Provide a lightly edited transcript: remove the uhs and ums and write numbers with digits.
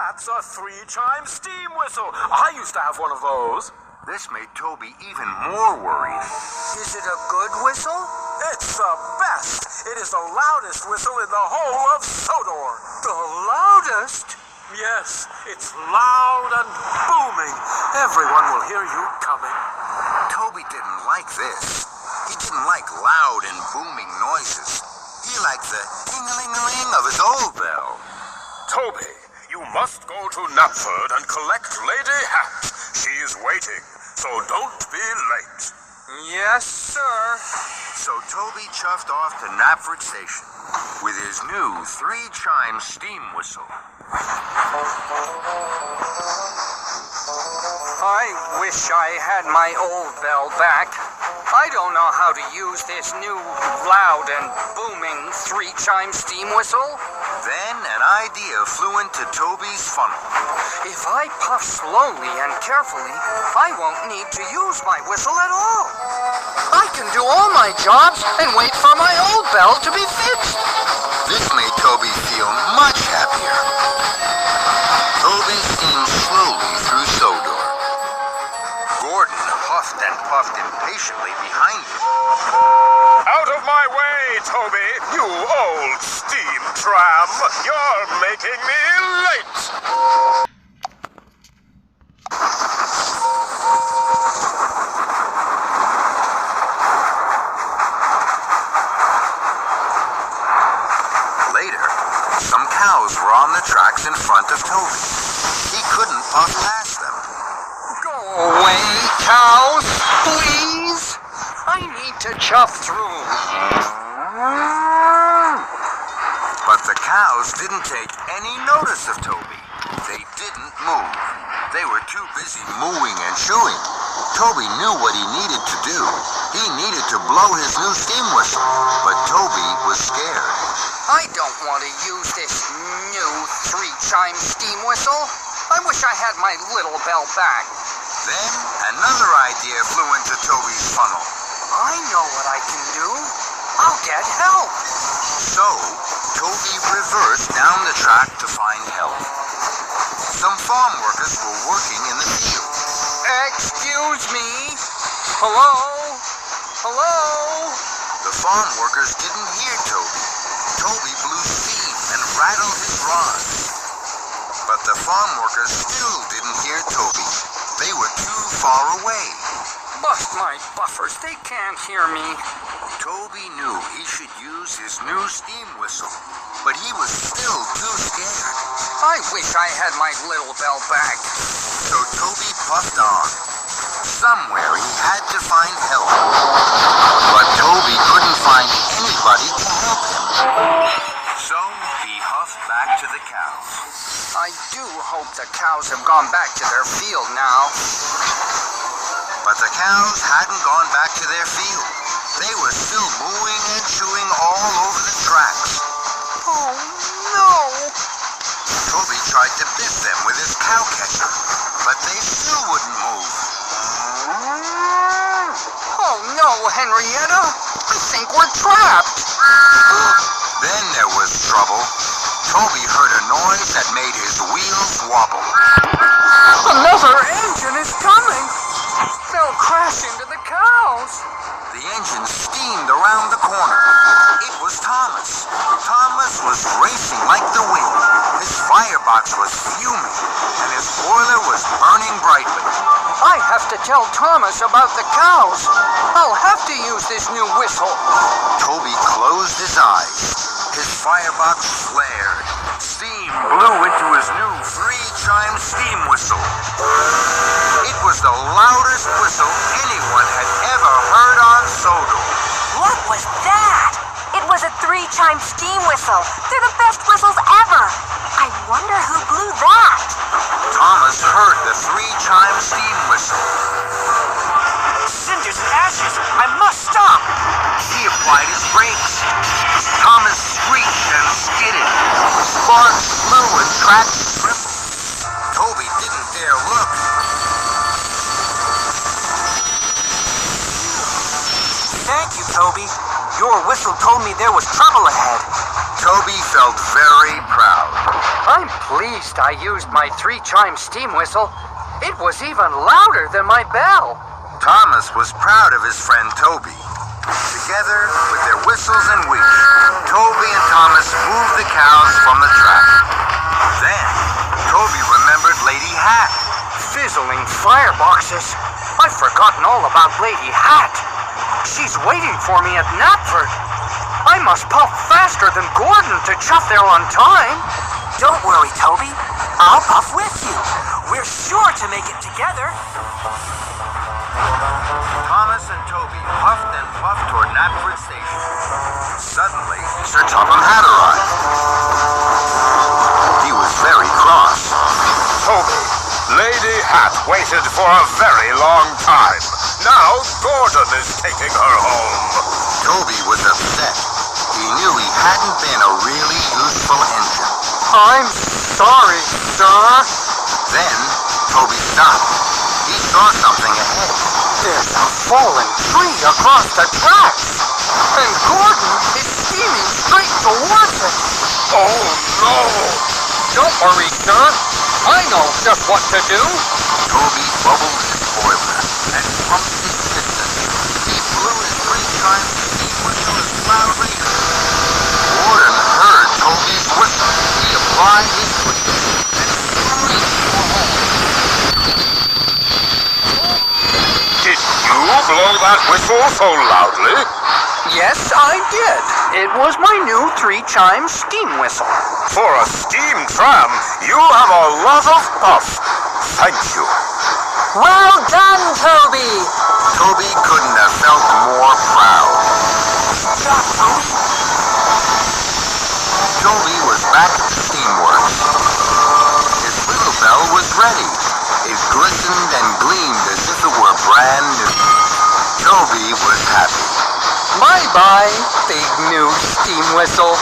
That's a three-chime steam whistle. I used to have one of those. This made Toby even more worried. Is it a good whistle? It's the best. It is the loudest whistle in the whole of Sodor. The loudest? Yes, it's loud and booming. Everyone will hear you coming. Toby didn't like this. He didn't like loud and booming noises. He liked the ding-a-ling-a-ling of his old bell. Toby, you must go to Knapford and collect Lady Hat. She is waiting, so don't be late. Yes, sir. So Toby chuffed off to Knapford Station with his new three-chime steam whistle. I wish I had my old bell back. I don't know how to use this new loud and booming three-chime steam whistle. Then an idea flew into Toby's funnel. If I puff slowly and carefully, I won't need to use my whistle at all. I can do all my jobs and wait for my old bell to be fixed. This made Toby feel much happier. Toby steamed slowly through Sodor. Gordon huffed and puffed impatiently behind him. Out of my way, Toby, you old steam tram. You're making me late. Later, some cows were on the tracks in front of Toby. He couldn't puff past them. Go away, cows, please. I need to chuff through. But the cows didn't take any notice of Toby. They didn't move. They were too busy mooing and chewing. Toby knew what he needed to do. He needed to blow his new steam whistle, but Toby was scared. I don't want to use this new three-chime steam whistle. I wish I had my little bell back. Then another idea flew into Toby's funnel. I know what I can do. I'll get help. So, Toby reversed down the track to find help. Some farm workers were working in the field. Excuse me. Hello? Hello? The farm workers didn't hear Toby. Toby blew steam and rattled his rods. But the farm workers still didn't hear Toby. They were too far away. Bust my buffers. They can't hear me. Toby knew he should use his new steam whistle, but he was still too scared. I wish I had my little bell back. So Toby puffed on. Somewhere he had to find help. But Toby couldn't find anybody to help him. So he huffed back to the cows. I do hope the cows have gone back to their field now. But the cows hadn't gone back to their field. They were still mooing and chewing all over the tracks. Oh, no! Toby tried to biff them with his cow catcher, but they still wouldn't move. Oh, no, Henrietta! I think we're trapped. Then there was trouble. Toby heard a noise that made his wheels wobble. Another engine is coming. They'll crash into the cows. The engine steamed around the corner. It was Thomas. Thomas was racing like the wind. His firebox was fuming, and his boiler was burning brightly. I have to tell Thomas about the cows. I'll have to use this new whistle. Toby closed his eyes. His firebox flared. Steam blew into his new three-chime steam whistle. It was the loudest whistle anyone had ever heard on Sodor. What was that? It was a three-chime steam whistle. They're the best whistles ever. I wonder who blew that. Thomas heard the three-chime steam whistle. Cinders and ashes. I must stop. He applied his brakes. Thomas screeched and skidded. Sparks flew and tracks trembled. Toby didn't dare look. Thank you, Toby. Your whistle told me there was trouble ahead. Toby felt very proud. I'm pleased I used my 3-chime steam whistle. It was even louder than my bell. Thomas was proud of his friend Toby. Together, with their whistles and weeps, Toby and Thomas moved the cows from the track. Then, Toby remembered Lady Hat. Fizzling fireboxes. I've forgotten all about Lady Hat. She's waiting for me at Knapford. I must puff faster than Gordon to chuff there on time. Don't worry, Toby. I'll puff with you. We're sure to make it together. Thomas and Toby puffed and puffed toward Knapford Station. Suddenly, Sir Topham Hatt arrived. He was very cross. Toby, Lady Hat waited for a very long time. Now Gordon is taking her home. Toby was upset. He knew he hadn't been a really useful engine. I'm sorry, sir. Then, Toby stopped. He saw something ahead. There's a fallen tree across the tracks. And Gordon is steaming straight towards it. Oh, no! Don't worry, sir. I know just what to do. Toby bubbled his boiler and pumped his piston. He blew his 3-chime steam whistle as loudly as Gordon heard Toby's whistle. He applied his brakes and screamed for home. Did you blow that whistle so loudly? Yes, I did. It was my new 3-chime steam whistle. For a steam tram, you have a lot of puff. Thank you. Well done, Toby. Toby couldn't have felt more proud. Toby was back at the steamworks. His whistle bell was ready. It glistened and gleamed as if it were brand new. Toby was happy. Bye-bye, big new steam whistle.